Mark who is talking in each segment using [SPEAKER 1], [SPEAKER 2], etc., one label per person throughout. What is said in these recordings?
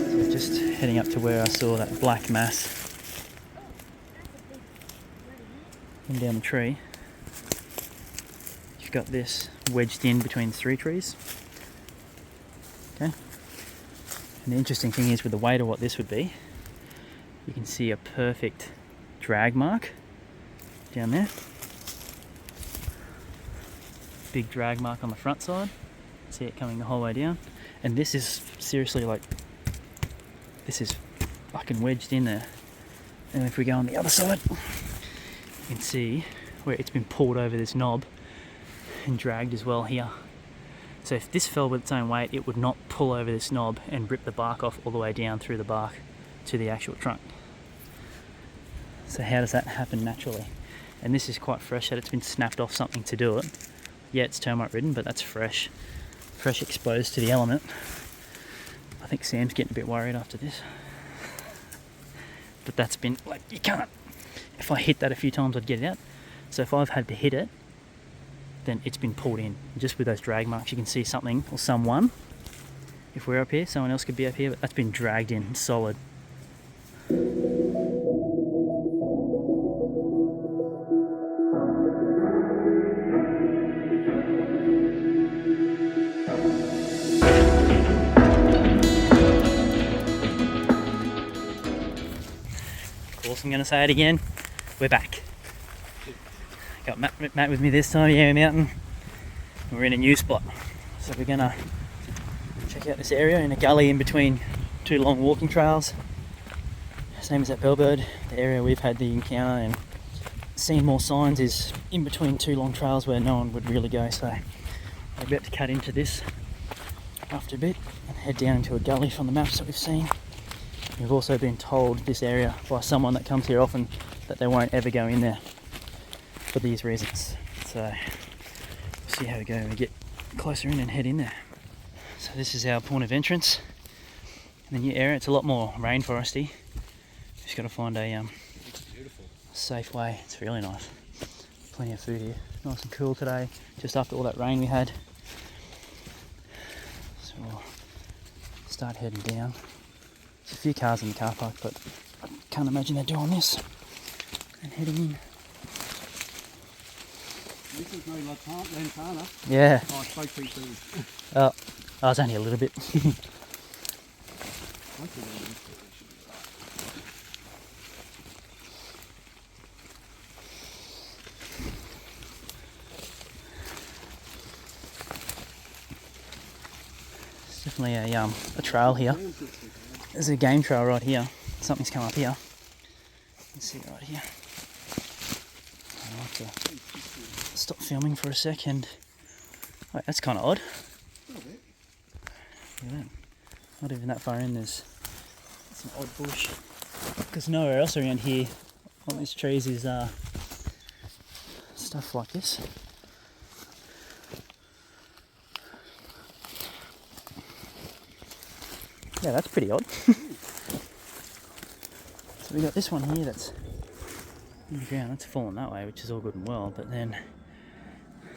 [SPEAKER 1] So just heading up to where I saw that black mass and down the tree. You've got this wedged in between 3 trees. Okay. And the interesting thing is, with the weight of what this would be, you can see a perfect drag mark down there. Big drag mark on the front side. See it coming the whole way down. And this is seriously like, this is fucking wedged in there. And if we go on the other side, you can see where it's been pulled over this knob and dragged as well here. So if this fell with its own weight, it would not pull over this knob and rip the bark off all the way down through the bark to the actual trunk. So how does that happen naturally? And this is quite fresh, that it's been snapped off something to do it. Yeah, it's termite ridden, but that's fresh exposed to the element. I think Sam's getting a bit worried after this. But that's been, like, you can't, if I hit that a few times I'd get it out. So if I've had to hit it, then it's been pulled in. Just with those drag marks you can see something or someone, if we're up here, someone else could be up here, but that's been dragged in solid. Of course I'm going to say it again, we're back. Got Matt with me this time, Yowie Mountain. We're in a new spot. So we're going to check out this area in a gully in between 2 long walking trails. Same as at Bellbird, the area we've had the encounter and seen more signs is in between 2 long trails where no one would really go. So we're about to cut into this after a bit and head down into a gully from the maps that we've seen. We've also been told this area by someone that comes here often that they won't ever go in there for these reasons. So we'll see how we go when we get closer in and head in there. So this is our point of entrance in the new area. It's a lot more rainforesty. Just got to find a safe way. It's really nice. Plenty of food here. Nice and cool today, just after all that rain we had. So we'll start heading down. There's a few cars in the car park, but I can't imagine they're doing this. And heading in.
[SPEAKER 2] This is no Lanatana.
[SPEAKER 1] Yeah.
[SPEAKER 2] Oh, it's so pretty.
[SPEAKER 1] Oh, I was only a little bit. It's definitely a trail here. There's a game trail right here. Something's come up here. You can see it right here. I'll have to stop filming for a second. Wait, that's kind of odd. Look at that. Not even that far in, there's some odd bush. Because nowhere else around here on these trees is stuff like this. Yeah, that's pretty odd. So we got this one here that's in the ground, it's fallen that way, which is all good and well, but then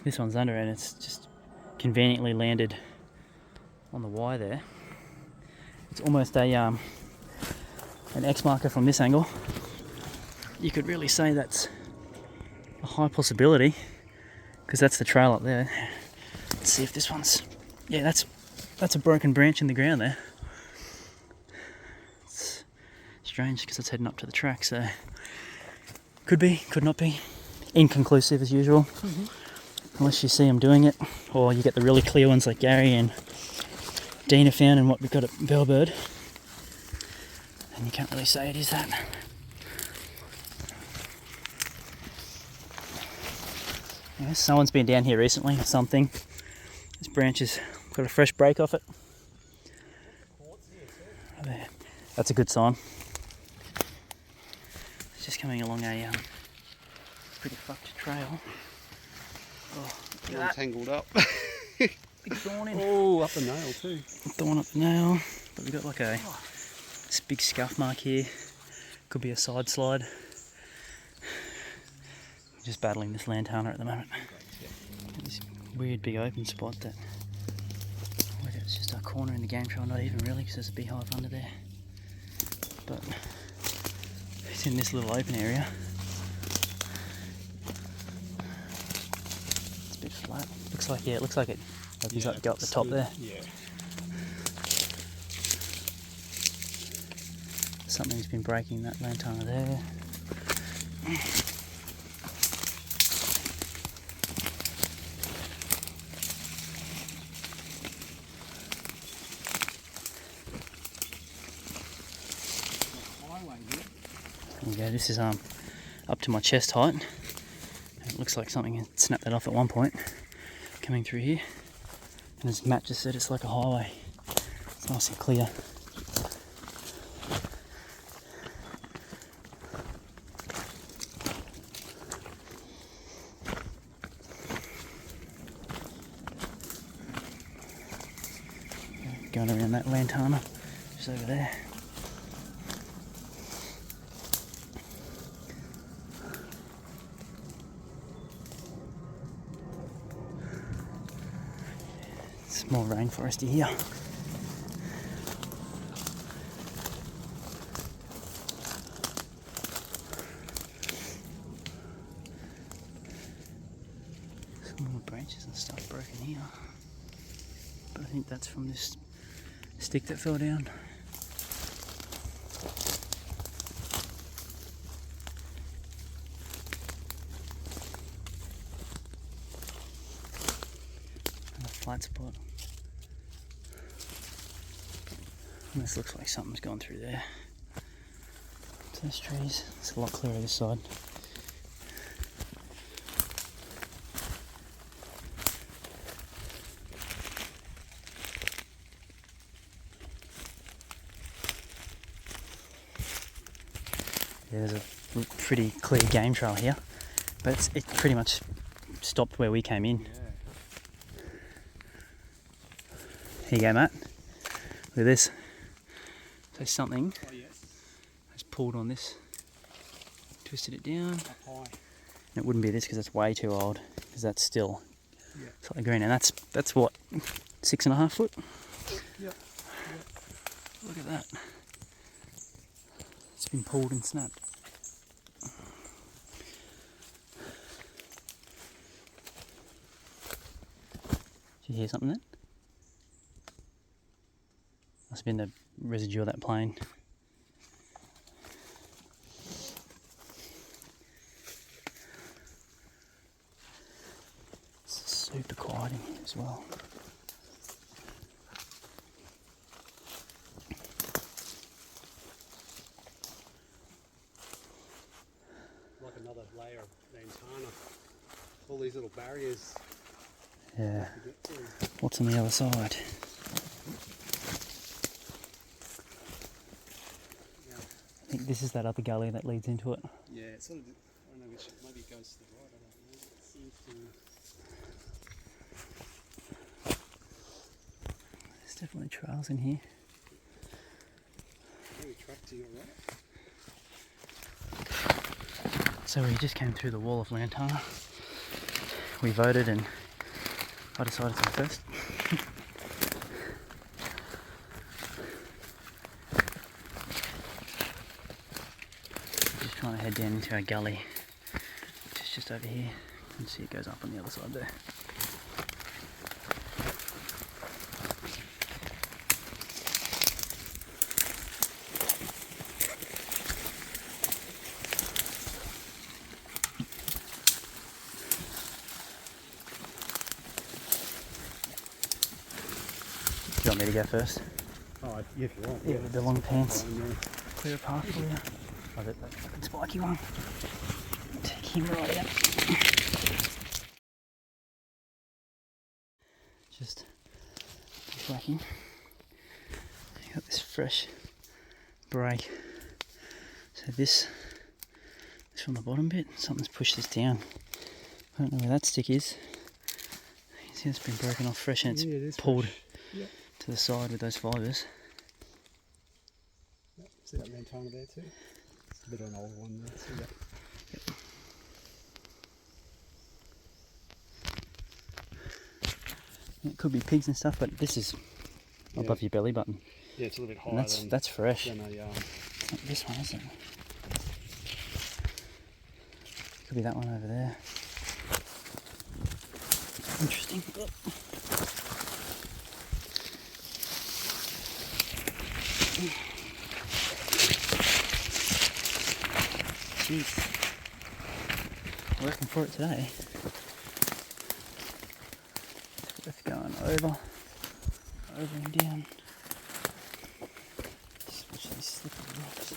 [SPEAKER 1] this one's under and it's just conveniently landed on the Y there. It's almost a an X marker from this angle. You could really say that's a high possibility because that's the trail up there. Let's see if this one's, yeah, that's a broken branch in the ground there. It's strange because it's heading up to the track, so could be, could not be. Inconclusive as usual. Unless you see them doing it, or you get the really clear ones like Gary and Dean have found and what we've got at Bellbird, and you can't really say it is that. Yeah, someone's been down here recently or something. This branch has got a fresh break off it. There. That's a good sign. It's just coming along a pretty fucked trail. Oh,
[SPEAKER 2] tangled up.
[SPEAKER 1] Big thorn in.
[SPEAKER 2] Oh, up the nail too.
[SPEAKER 1] Thorn up the nail. But we've got like this big scuff mark here. Could be a side slide. Just battling this Lanatana at the moment. weird big open spot that whether it's just a corner in the game trail, not even really, because there's a beehive under there. But it's in this little open area. It's a bit flat. Looks like it opens up to go up the top there.
[SPEAKER 2] Yeah.
[SPEAKER 1] Something's been breaking that Lanatana there. There we go, this is up to my chest height. It looks like something had snapped that off at one point, coming through here. And as Matt just said, it's like a highway. It's nice and clear. Going around that Lanatana, just over there. It's more rainforesty here. Some little branches and stuff broken here. But I think that's from this stick that fell down. And a flat spot. And this looks like something's gone through there. To those trees. It's a lot clearer this side. Yeah, there's a pretty clear game trail here, but it pretty much stopped where we came in.
[SPEAKER 2] Yeah.
[SPEAKER 1] Here you go, Matt. Look at this. So something
[SPEAKER 2] Oh yes.
[SPEAKER 1] has pulled on this, twisted it down.
[SPEAKER 2] Up high.
[SPEAKER 1] And it wouldn't be this because it's way too old, because that's still
[SPEAKER 2] Yeah.
[SPEAKER 1] slightly green, and that's what, 6.5 foot?
[SPEAKER 2] Yep.
[SPEAKER 1] Look at that. It's been pulled and snapped. Did you hear something then? Must have been the residue of that plane. It's super quiet in here as well.
[SPEAKER 2] Like another layer of Lanatana. All these little barriers
[SPEAKER 1] Yeah.
[SPEAKER 2] to get through.
[SPEAKER 1] What's on the other side?
[SPEAKER 2] Yeah.
[SPEAKER 1] I think this is that other gully that leads into it.
[SPEAKER 2] Yeah, it's sort of, I don't know which, maybe it goes to the right, I don't know. It seems to...
[SPEAKER 1] There's definitely trails in here.
[SPEAKER 2] Maybe track to your right.
[SPEAKER 1] So we just came through the wall of Lanatana. We voted and I decided to go first. Just trying to head down into our gully, which is just over here. You can see it goes up on the other side there. Do you want me to go first?
[SPEAKER 2] Oh, yeah, if you want.
[SPEAKER 1] Yeah, with the long pants.
[SPEAKER 2] Fine, yeah.
[SPEAKER 1] Clear a path for you. Oh, that fucking spiky one. Take him right out. Just whacking. You got this fresh break. So this from the bottom bit. Something's pushed this down. I don't know where that stick is. You can see it's been broken off fresh and
[SPEAKER 2] Yeah, it
[SPEAKER 1] it's
[SPEAKER 2] is
[SPEAKER 1] pulled
[SPEAKER 2] fresh. Yep.
[SPEAKER 1] to the side with those fibres.
[SPEAKER 2] Yep. See that Lanatana there too? It's a bit of an old one there. See that?
[SPEAKER 1] Yep. It could be pigs and stuff, but this is above your belly button.
[SPEAKER 2] Yeah, it's a little bit
[SPEAKER 1] And
[SPEAKER 2] higher
[SPEAKER 1] that's fresh.
[SPEAKER 2] than a...
[SPEAKER 1] It's not this one, is it? Could be that one over there. Interesting. Jeez. Working for it today. It's going over and down. Just watch these slippery rocks.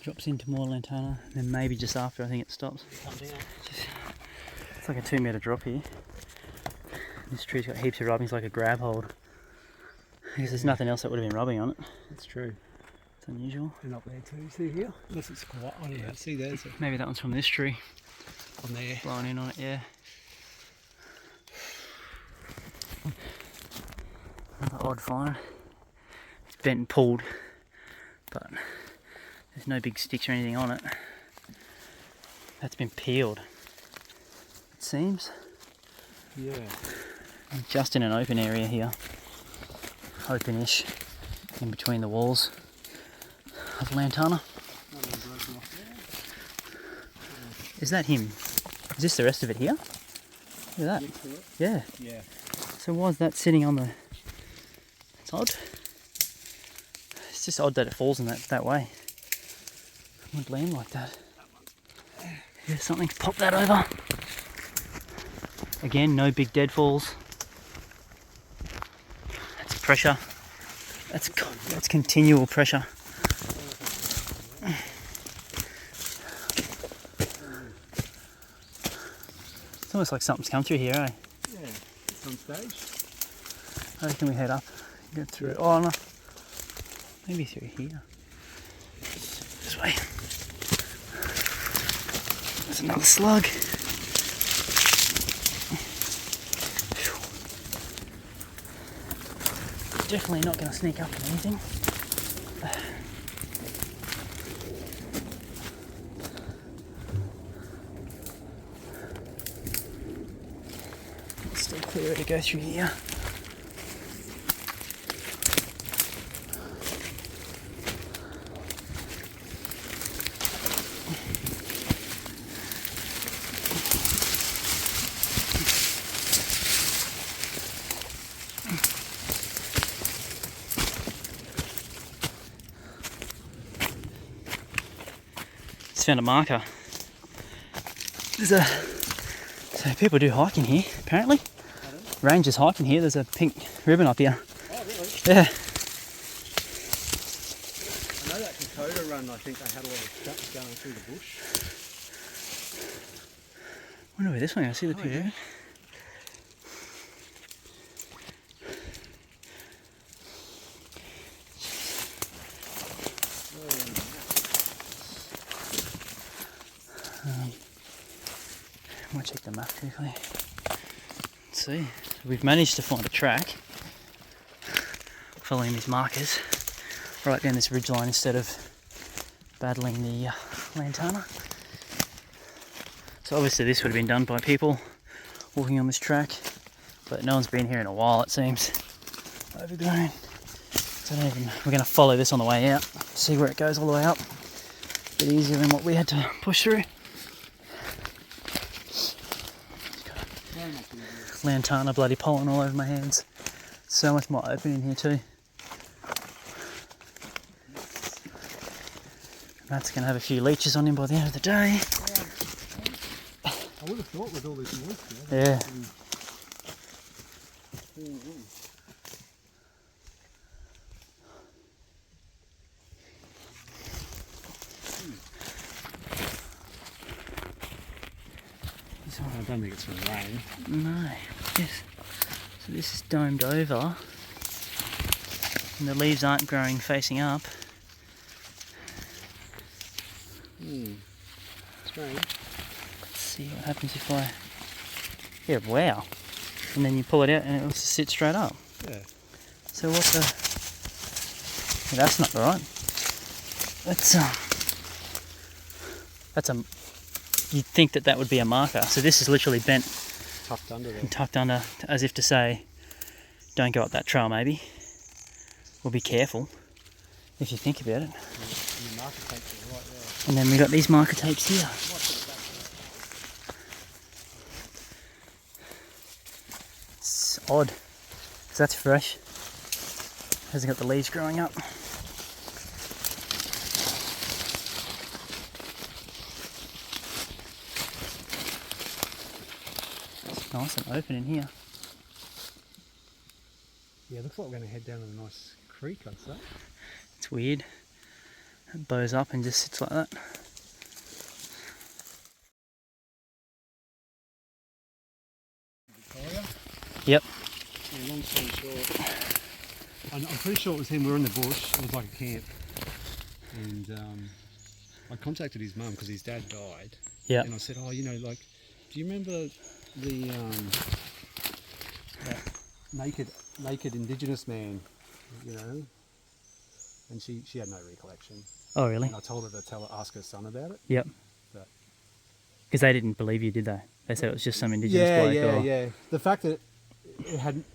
[SPEAKER 1] Drops into more Lanatana, and then maybe just after I think it stops. It's like a 2 metre drop here. This tree's got heaps of rubbings, like a grab hold. Because there's nothing else that would have been rubbing on it.
[SPEAKER 2] That's true.
[SPEAKER 1] It's unusual.
[SPEAKER 2] And up there too, see here? Unless it's quiet, I don't know. See there's a...
[SPEAKER 1] Maybe that one's from this tree.
[SPEAKER 2] on there.
[SPEAKER 1] Blowing in on it, yeah. Another odd find. It's bent and pulled, but there's no big sticks or anything on it. That's been peeled, it seems.
[SPEAKER 2] Yeah.
[SPEAKER 1] I'm just in an open area here. Open-ish, in between the walls of Lanatana. Is that him? Is this the rest of it here? Look at that. Yeah.
[SPEAKER 2] Yeah.
[SPEAKER 1] So why is that sitting on the... It's odd. It's just odd that it falls in that way. It wouldn't land like that. Yeah, something's popped that over. Again, no big deadfalls. That's pressure. That's continual pressure. It's almost like something's come through here, eh?
[SPEAKER 2] Yeah, at some stage.
[SPEAKER 1] I reckon we head up, go through it. Oh no, maybe through here. This way. There's another slug. Definitely not going to sneak up on anything. It's still clearer to go through here. Found a marker. So people do hiking here, apparently. Rangers hiking here. There's a pink ribbon up here.
[SPEAKER 2] Oh, really?
[SPEAKER 1] Yeah.
[SPEAKER 2] I know that Kokoda run, I think they had a lot of trucks going through the bush.
[SPEAKER 1] I wonder where this one is. I see the pink ribbon. I might check the map quickly. Let's see. We've managed to find a track following these markers right down this ridgeline instead of battling the Lanatana. So obviously this would have been done by people walking on this track, but no one's been here in a while, it seems. Overgrown. So we're going to follow this on the way out, see where it goes all the way up. A bit easier than what we had to push through. Lanatana bloody pollen all over my hands. So much more open in here too. Matt's going to have a few leeches on him by the end of the day.
[SPEAKER 2] I would have thought with all this moisture.
[SPEAKER 1] Yeah.
[SPEAKER 2] I don't think it's from rain.
[SPEAKER 1] No. Yes. So this is domed over. And the leaves aren't growing facing up.
[SPEAKER 2] Strange.
[SPEAKER 1] Let's see what happens if I... Yeah, wow. And then you pull it out and it'll just sit straight up.
[SPEAKER 2] Yeah.
[SPEAKER 1] So what the... Yeah, that's not right. That's a. You'd think that would be a marker. So this is literally bent
[SPEAKER 2] Tucked under there.
[SPEAKER 1] and tucked under, as if to say, don't go up that trail, maybe. Or be careful, if you think about it.
[SPEAKER 2] And the marker tapes are right there.
[SPEAKER 1] And then we got these marker tapes here. It's odd, because that's fresh. Hasn't got the leaves growing up. It's nice and open in here.
[SPEAKER 2] Yeah, it looks like we're going to head down to a nice creek, I'd say.
[SPEAKER 1] It's weird. It bows up and just sits like that.
[SPEAKER 2] Victoria.
[SPEAKER 1] Yep.
[SPEAKER 2] Yeah, long story short, I'm pretty sure it was him. We were in the bush. It was like a camp, and I contacted his mum because his dad died.
[SPEAKER 1] Yeah.
[SPEAKER 2] And I said, "Oh, you know, like, do you remember the that naked Indigenous man? You know?" And she had no recollection.
[SPEAKER 1] Oh, really?
[SPEAKER 2] And I told her to ask her son about it.
[SPEAKER 1] Yep.
[SPEAKER 2] But
[SPEAKER 1] Because they didn't believe you, did they? They said it was just some Indigenous bloke.
[SPEAKER 2] Yeah. The fact that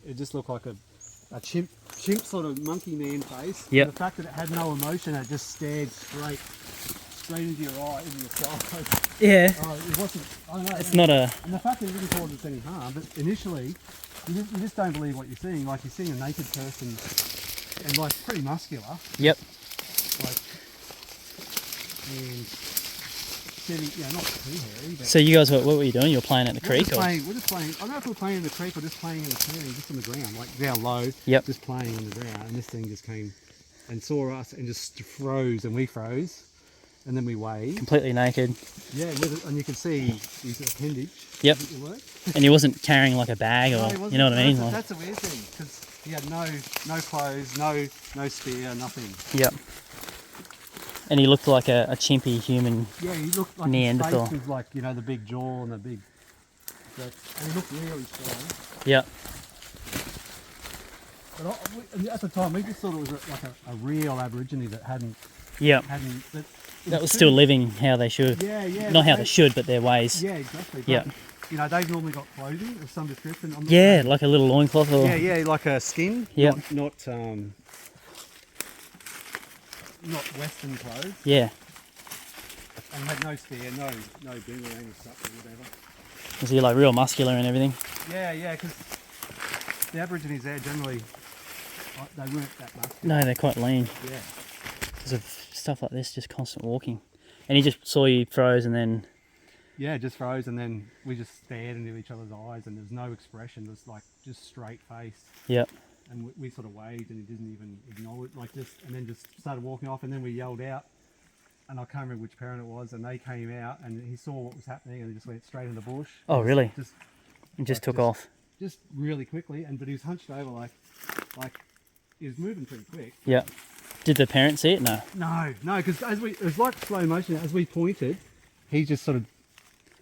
[SPEAKER 2] it just looked like a chimp sort of monkey man face.
[SPEAKER 1] Yep.
[SPEAKER 2] The fact that it had no emotion, it just stared straight into your eye, into your side.
[SPEAKER 1] Yeah.
[SPEAKER 2] Oh, it wasn't. I don't know.
[SPEAKER 1] It's not a.
[SPEAKER 2] And the fact that it didn't cause us any harm, but initially, you just don't believe what you're seeing. Like, you're seeing a naked person, and like pretty muscular.
[SPEAKER 1] Yep.
[SPEAKER 2] Like, and sitting, not too hairy. But
[SPEAKER 1] So you guys, what were you doing? You were playing at the creek?
[SPEAKER 2] we're just playing. I don't know if we're playing in the creek or just playing in the clearing, just on the ground, like down low.
[SPEAKER 1] Yep.
[SPEAKER 2] Just playing on the ground, and this thing just came and saw us and just froze, and we froze, and then we waved.
[SPEAKER 1] Completely naked.
[SPEAKER 2] Yeah, and you could see his appendage.
[SPEAKER 1] Yep.
[SPEAKER 2] Does it work?
[SPEAKER 1] And he wasn't carrying like a bag or,
[SPEAKER 2] No, he wasn't.
[SPEAKER 1] you know what I mean?
[SPEAKER 2] That's a weird thing, because he had no clothes, no spear, nothing.
[SPEAKER 1] Yep. And he looked like a chimpy human.
[SPEAKER 2] Yeah, he looked like
[SPEAKER 1] Neanderthal.
[SPEAKER 2] his face was like, the big jaw and the big. And he looked really strong.
[SPEAKER 1] Yep.
[SPEAKER 2] But at the time, we just thought it was like a real Aborigine that hadn't.
[SPEAKER 1] Yep. That was still living how they should.
[SPEAKER 2] Yeah.
[SPEAKER 1] Not how they should, but their ways.
[SPEAKER 2] Yeah, exactly. But,
[SPEAKER 1] Yep.
[SPEAKER 2] They've normally got clothing of some description.
[SPEAKER 1] Yeah, like a little loincloth or.
[SPEAKER 2] Yeah, like a skin.
[SPEAKER 1] Yep.
[SPEAKER 2] Not Western clothes.
[SPEAKER 1] Yeah.
[SPEAKER 2] And had no spear, no boomerang or stuff or whatever.
[SPEAKER 1] Was he like real muscular and everything?
[SPEAKER 2] Yeah, because the Aborigines there generally, they weren't that muscular.
[SPEAKER 1] No, they're quite lean.
[SPEAKER 2] Yeah.
[SPEAKER 1] Because of stuff like this, just constant walking. And he just saw you froze and then.
[SPEAKER 2] Yeah, just froze, and then we just stared into each other's eyes, and there was no expression. It was like just straight face.
[SPEAKER 1] Yep.
[SPEAKER 2] And we sort of waved, and he didn't even acknowledge, and then just started walking off, and then we yelled out, and I can't remember which parent it was, and they came out, and he saw what was happening, and he just went straight in the bush.
[SPEAKER 1] Oh, really?
[SPEAKER 2] And
[SPEAKER 1] just took off.
[SPEAKER 2] Just really quickly, but he was hunched over like he was moving pretty quick.
[SPEAKER 1] Yep. Did the parents see it? No.
[SPEAKER 2] No, because it was like slow motion. As we pointed, he just sort of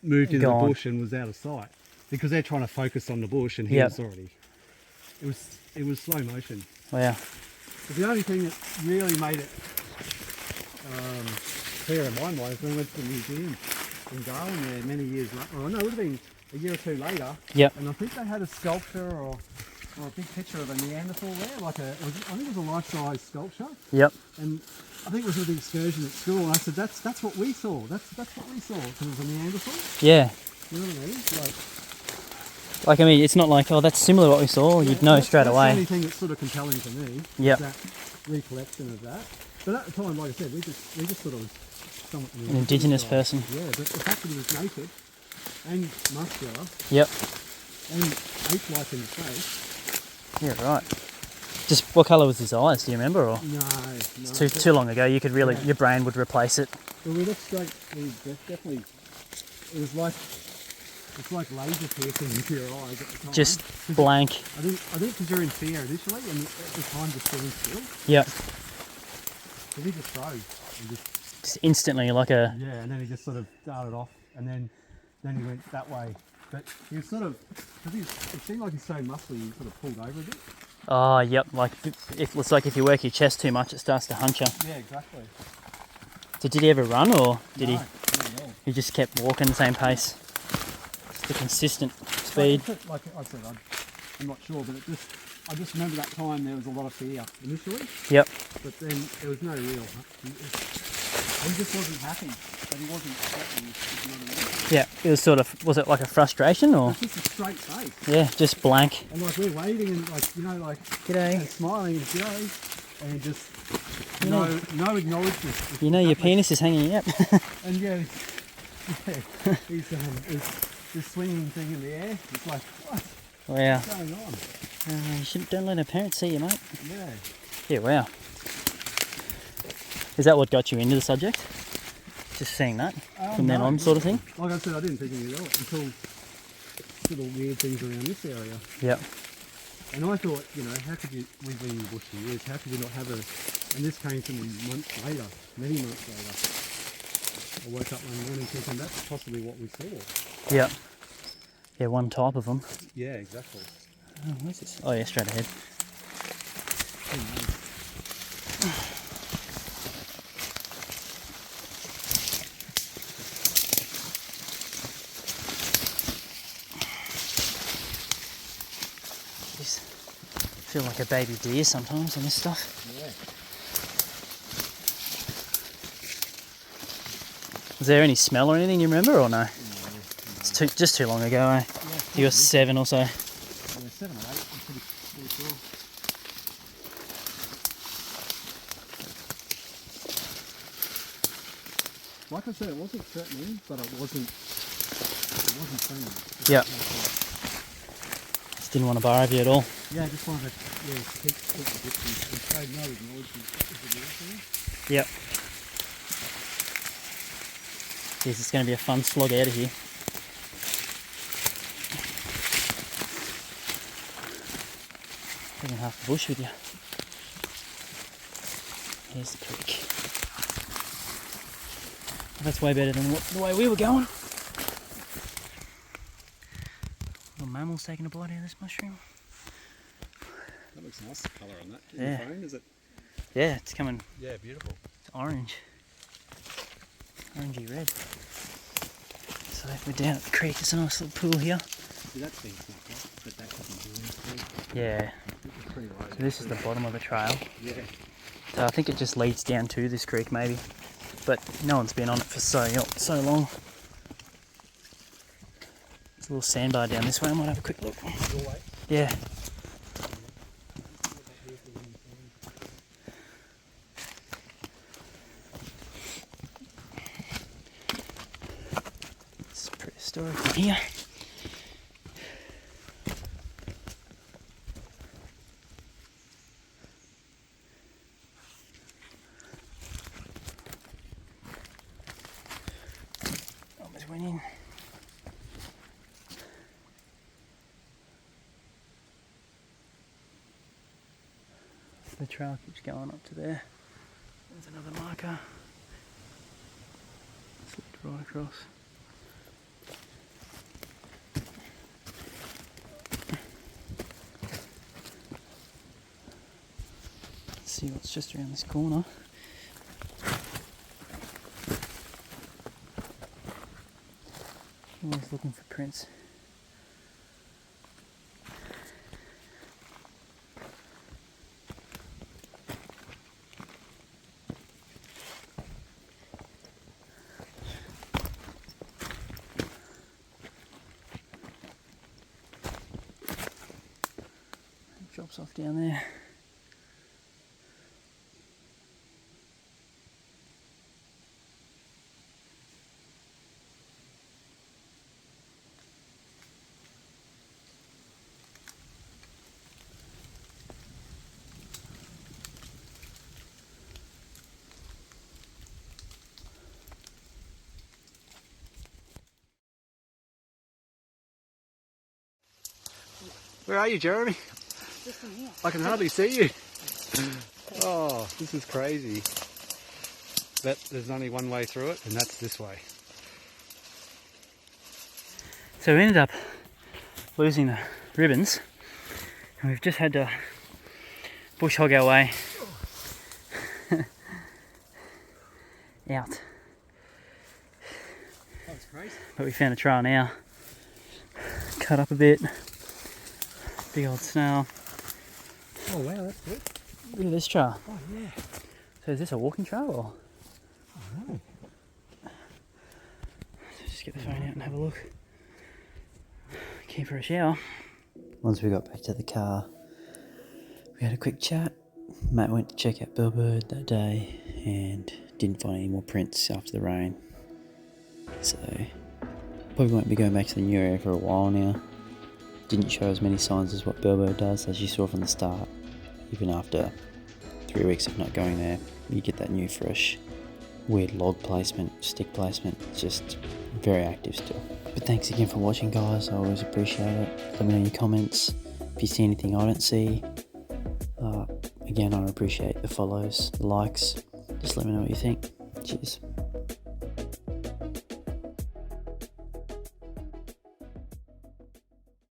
[SPEAKER 2] moved into
[SPEAKER 1] Gone.
[SPEAKER 2] the bush and was out of sight, because they're trying to focus on the bush, and he
[SPEAKER 1] Yep.
[SPEAKER 2] was already. It was slow motion.
[SPEAKER 1] Wow.
[SPEAKER 2] But the only thing that really made it clear in my mind is when we went to the museum in Darwin there many years later. Oh no, it would have been a year or two later.
[SPEAKER 1] Yep.
[SPEAKER 2] And I think they had a sculpture or a big picture of a Neanderthal there, I think it was a life-size sculpture.
[SPEAKER 1] Yep.
[SPEAKER 2] And I think it was with the excursion at school, and I said, that's what we saw. That's what we saw, because it was a Neanderthal.
[SPEAKER 1] Yeah.
[SPEAKER 2] You know what I mean?
[SPEAKER 1] Like, I mean, it's not like, oh, that's similar to what we saw. You'd know straight
[SPEAKER 2] that's
[SPEAKER 1] away.
[SPEAKER 2] the only thing that's sort of compelling to me.
[SPEAKER 1] Yep.
[SPEAKER 2] Is that recollection of that. But at the time, like I said, we just thought it was somewhat
[SPEAKER 1] An Indigenous person.
[SPEAKER 2] Yeah, but the fact that he was naked and muscular
[SPEAKER 1] Yep.
[SPEAKER 2] and ape-like in the face.
[SPEAKER 1] Yeah, right. Just what colour was his eyes? Do you remember? Or
[SPEAKER 2] No.
[SPEAKER 1] it's too long ago. You could really, your brain would replace it.
[SPEAKER 2] Well, we looked straight. We definitely. It was like. It's like laser piercing into your eyes at the time.
[SPEAKER 1] Just blank.
[SPEAKER 2] I think because you're in fear initially, and at the time just feeling still.
[SPEAKER 1] Yep.
[SPEAKER 2] So he just froze. And
[SPEAKER 1] Just instantly, like a.
[SPEAKER 2] yeah, and then he just sort of darted off, and then he went that way. But he was sort of, because it seemed like he's so muscly, he sort of pulled over a bit.
[SPEAKER 1] Oh, yep. Like it's like if you work your chest too much, it starts to hunch you.
[SPEAKER 2] Yeah, exactly.
[SPEAKER 1] So did he ever run, or did
[SPEAKER 2] No,
[SPEAKER 1] he?
[SPEAKER 2] not at all.
[SPEAKER 1] He just kept walking the same pace. Just a consistent speed.
[SPEAKER 2] Like I said, I'm not sure, but I just remember that time there was a lot of fear initially,
[SPEAKER 1] Yep.
[SPEAKER 2] but then there was no real. He just wasn't happy, but he wasn't threatening.
[SPEAKER 1] Yeah. It was sort of. Was it like a frustration, or?
[SPEAKER 2] It's just a straight face,
[SPEAKER 1] Yeah, just blank.
[SPEAKER 2] and like we're waving and like
[SPEAKER 1] G'day.
[SPEAKER 2] and smiling and g'day, and just no acknowledgement.
[SPEAKER 1] You know your penis is hanging out.
[SPEAKER 2] And yeah, he's this swinging thing in the air. It's like,
[SPEAKER 1] Wow.
[SPEAKER 2] what's going on?
[SPEAKER 1] You don't let our parents see you, mate.
[SPEAKER 2] Yeah.
[SPEAKER 1] Yeah, wow. Is that what got you into the subject? Just seeing that from then
[SPEAKER 2] No.
[SPEAKER 1] on, sort of thing?
[SPEAKER 2] Like I said, I didn't think anything of it until little weird things around this area.
[SPEAKER 1] Yep.
[SPEAKER 2] And I thought, how could you, we've been in the bush for years, how could you not have and this came to me months later, many months later. I woke up one morning thinking that's possibly what we saw.
[SPEAKER 1] Yep. Yeah, one type of them.
[SPEAKER 2] Yeah, exactly.
[SPEAKER 1] Oh, where's this? Oh yeah, straight ahead. Jeez. I feel like a baby deer sometimes on this stuff.
[SPEAKER 2] Yeah.
[SPEAKER 1] Was there any smell or anything you remember, or no? It's just too long ago, eh? You were 7 or so.
[SPEAKER 2] Yeah, 7 or 8, I'm pretty sure. Like I said, it wasn't threatening, but it wasn't friendly.
[SPEAKER 1] Yep. Just didn't want to bar over you at all.
[SPEAKER 2] Yeah, I just wanted to keep the distance and showed no acknowledgement that was a real thing.
[SPEAKER 1] Yep. Jeez, it's going to be a fun slog out of here. Taking half the bush with you. Here's the creek. Well, that's way better than the way we were going. Little mammals taking a bite out of this mushroom.
[SPEAKER 2] That looks nice, the colour on that.
[SPEAKER 1] Yeah.
[SPEAKER 2] The phone, is it?
[SPEAKER 1] Yeah, it's coming.
[SPEAKER 2] Yeah, beautiful.
[SPEAKER 1] It's orange. Orangey red. So if we're down at the creek, it's a nice little pool here.
[SPEAKER 2] See, that's been snapped off, but that doesn't do anything.
[SPEAKER 1] Yeah.
[SPEAKER 2] It's pretty low.
[SPEAKER 1] So this is the bottom of the trail.
[SPEAKER 2] Yeah.
[SPEAKER 1] So I think it just leads down to this creek maybe. But no one's been on it for so long. There's a little sandbar down this way. I might have a quick look.
[SPEAKER 2] Your way.
[SPEAKER 1] Yeah. It's prehistoric from here. Almost went in. The trail keeps going up to there. There's another marker. Slid right across. Let's see what's just around this corner. Always looking for prints. Drops off down there.
[SPEAKER 2] Where are you, Jeremy?
[SPEAKER 3] Just in here.
[SPEAKER 2] I can hardly see you. Oh, this is crazy. But there's only one way through it, and that's this way.
[SPEAKER 1] So we ended up losing the ribbons, and we've just had to bush hog our way out.
[SPEAKER 2] That was crazy.
[SPEAKER 1] But we found a trail now. Cut up a bit. Big old snail.
[SPEAKER 2] Oh wow, that's good.
[SPEAKER 1] Look at this trail.
[SPEAKER 2] Oh yeah.
[SPEAKER 1] So is this a walking trail or?
[SPEAKER 2] Oh no.
[SPEAKER 1] Just get the phone out and have a look. Came for a shower. Once we got back to the car, we had a quick chat. Matt went to check out Bellbird that day and didn't find any more prints after the rain. So probably won't be going back to the new area for a while now. Didn't show as many signs as what Bellbird does, as you saw from the start. Even after 3 weeks of not going there, you get that new fresh weird log placement, stick placement. It's just very active still. But thanks again for watching, guys. I always appreciate it. Let me know in your comments if you see anything I don't see. Again, I appreciate the follows, the likes. Just let me know what you think. Cheers.